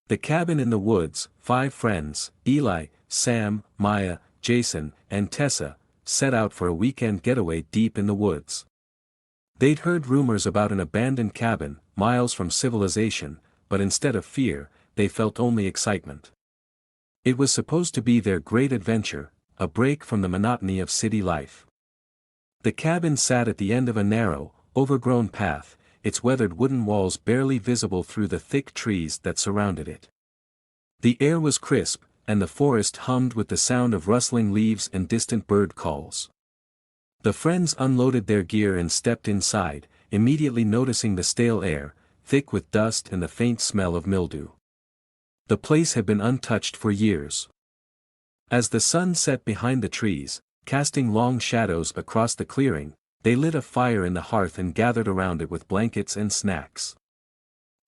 The cabin in the woods, 5 friends, Eli, Sam, Maya, Jason, and Tessa, set out for a weekend getaway deep in the woods. They'd heard rumors about an abandoned cabin, miles from civilization, but instead of fear, they felt only excitement. It was supposed to be their great adventure, a break from the monotony of city life. The cabin sat at the end of a narrow, overgrown path, its weathered wooden walls barely visible through the thick trees that surrounded it. The air was crisp, and the forest hummed with the sound of rustling leaves and distant bird calls. The friends unloaded their gear and stepped inside, immediately noticing the stale air, thick with dust and the faint smell of mildew. The place had been untouched for years. As the sun set behind the trees, casting long shadows across the clearing, they lit a fire in the hearth and gathered around it with blankets and snacks.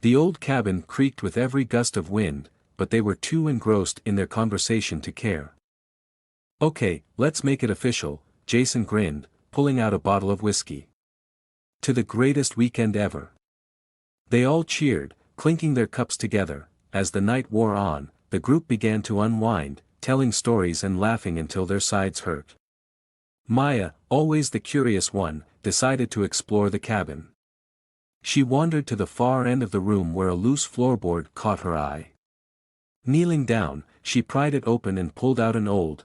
The old cabin creaked with every gust of wind, but they were too engrossed in their conversation to care. "Okay, let's make it official," Jason grinned, pulling out a bottle of whiskey. "To the greatest weekend ever." They all cheered, clinking their cups together. As the night wore on, the group began to unwind, telling stories and laughing until their sides hurt. Maya, always the curious one, decided to explore the cabin. She wandered to the far end of the room where a loose floorboard caught her eye. Kneeling down, she pried it open and pulled out an old,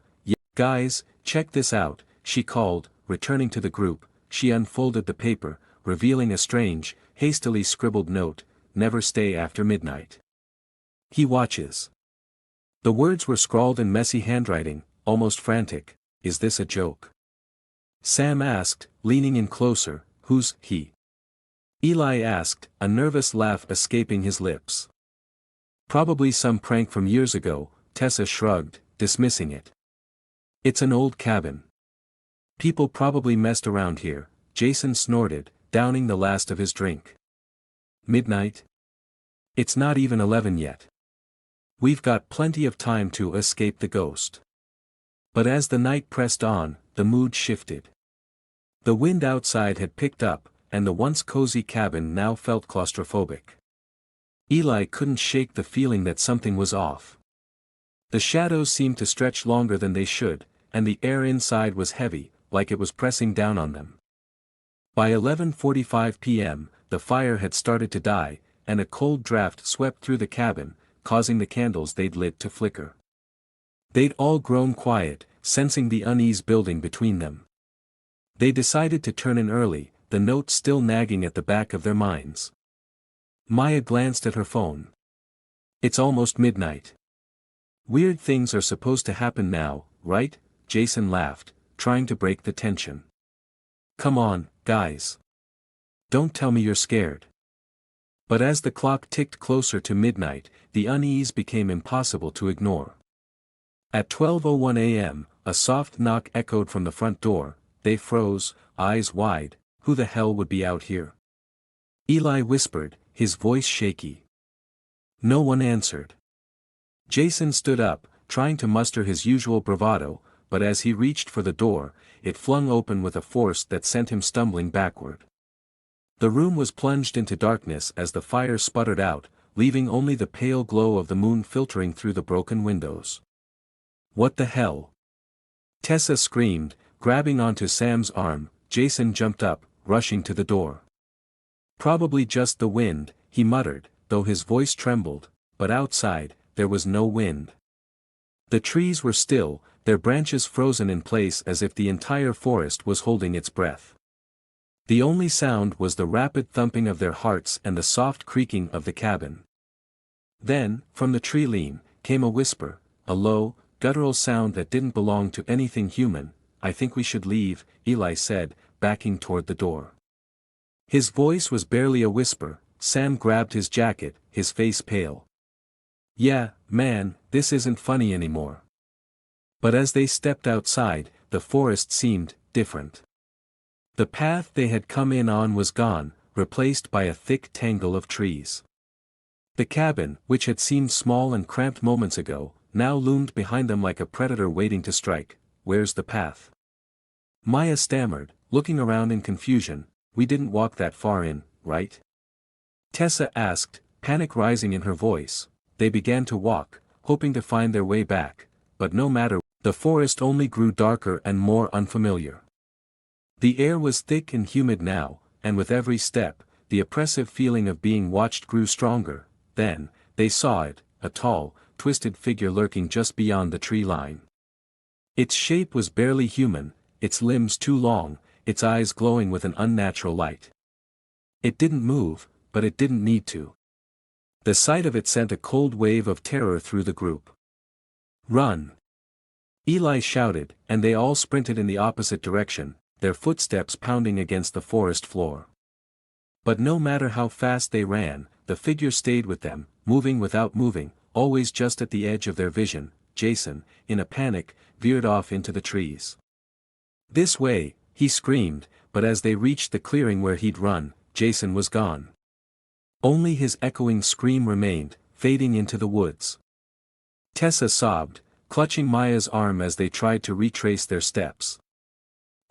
"Guys, check this out," she called. Returning to the group, she unfolded the paper, revealing a strange, hastily scribbled note: "Never stay after midnight. He watches." The words were scrawled in messy handwriting, almost frantic. "Is this a joke?" Sam asked, leaning in closer. "Who's he?" Eli asked, a nervous laugh escaping his lips. "Probably some prank from years ago," Tessa shrugged, dismissing it. "It's an old cabin. People probably messed around here," Jason snorted, downing the last of his drink. "Midnight? It's not even 11 yet. We've got plenty of time to escape the ghost." But as the night pressed on, the mood shifted. The wind outside had picked up, and the once cozy cabin now felt claustrophobic. Eli couldn't shake the feeling that something was off. The shadows seemed to stretch longer than they should, and the air inside was heavy, like it was pressing down on them. By 11:45 p.m., the fire had started to die, and a cold draft swept through the cabin, causing the candles they'd lit to flicker. They'd all grown quiet, sensing the unease building between them. They decided to turn in early, the note still nagging at the back of their minds. Maya glanced at her phone. "It's almost midnight. Weird things are supposed to happen now, right?" Jason laughed, trying to break the tension. "Come on, guys. Don't tell me you're scared." But as the clock ticked closer to midnight, the unease became impossible to ignore. At 12:01 a.m., a soft knock echoed from the front door. They froze, eyes wide. Who the hell would be out here? Eli whispered, his voice shaky. No one answered. Jason stood up, trying to muster his usual bravado, but as he reached for the door, it flung open with a force that sent him stumbling backward. The room was plunged into darkness as the fire sputtered out, leaving only the pale glow of the moon filtering through the broken windows. "What the hell?" Tessa screamed, grabbing onto Sam's arm. Jason jumped up, rushing to the door. "Probably just the wind," he muttered, though his voice trembled, but outside, there was no wind. The trees were still, their branches frozen in place as if the entire forest was holding its breath. The only sound was the rapid thumping of their hearts and the soft creaking of the cabin. Then, from the tree line, came a whisper, a low, guttural sound that didn't belong to anything human. "I think we should leave," Eli said, backing toward the door. His voice was barely a whisper. Sam grabbed his jacket, his face pale. "Yeah, man, this isn't funny anymore." But as they stepped outside, the forest seemed different. The path they had come in on was gone, replaced by a thick tangle of trees. The cabin, which had seemed small and cramped moments ago, now loomed behind them like a predator waiting to strike. "Where's the path?" Maya stammered, looking around in confusion. "We didn't walk that far in, right?" Tessa asked, panic rising in her voice. they began to walk, hoping to find their way back, but no matter, the forest only grew darker and more unfamiliar. The air was thick and humid now, and with every step, the oppressive feeling of being watched grew stronger. Then, they saw it, a tall, twisted figure lurking just beyond the tree line. Its shape was barely human, its limbs too long, its eyes glowing with an unnatural light. It didn't move, but it didn't need to. The sight of it sent a cold wave of terror through the group. "Run!" Eli shouted, and they all sprinted in the opposite direction, their footsteps pounding against the forest floor. But no matter how fast they ran, the figure stayed with them, moving without moving, always just at the edge of their vision. Jason, in a panic, veered off into the trees. "This way," he screamed, but as they reached the clearing where he'd run, Jason was gone. Only his echoing scream remained, fading into the woods. Tessa sobbed, clutching Maya's arm as they tried to retrace their steps.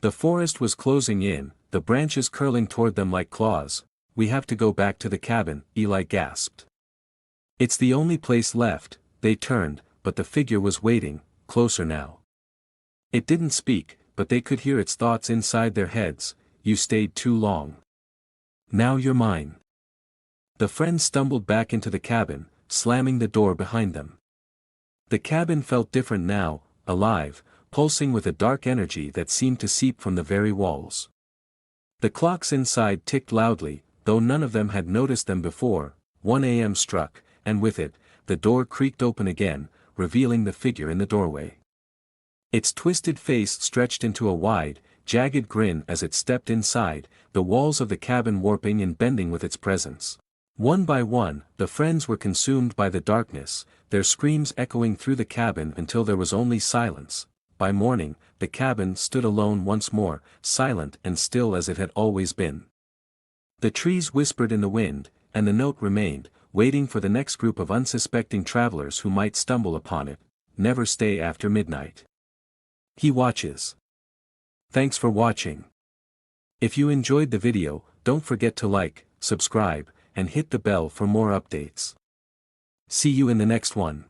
The forest was closing in, the branches curling toward them like claws. "We have to go back to the cabin," Eli gasped. "It's the only place left." They turned, but the figure was waiting, closer now. It didn't speak, but they could hear its thoughts inside their heads. "You stayed too long. Now you're mine." The friends stumbled back into the cabin, slamming the door behind them. The cabin felt different now, alive, pulsing with a dark energy that seemed to seep from the very walls. The clocks inside ticked loudly, though none of them had noticed them before. 1 a.m. struck, and with it, the door creaked open again, revealing the figure in the doorway. Its twisted face stretched into a wide, jagged grin as it stepped inside, the walls of the cabin warping and bending with its presence. One by one, the friends were consumed by the darkness, their screams echoing through the cabin until there was only silence. By morning, the cabin stood alone once more, silent and still as it had always been. The trees whispered in the wind, and the note remained, waiting for the next group of unsuspecting travelers who might stumble upon it. "Never stay after midnight. He watches." Thanks for watching. If you enjoyed the video, don't forget to like, subscribe, and hit the bell for more updates. See you in the next one.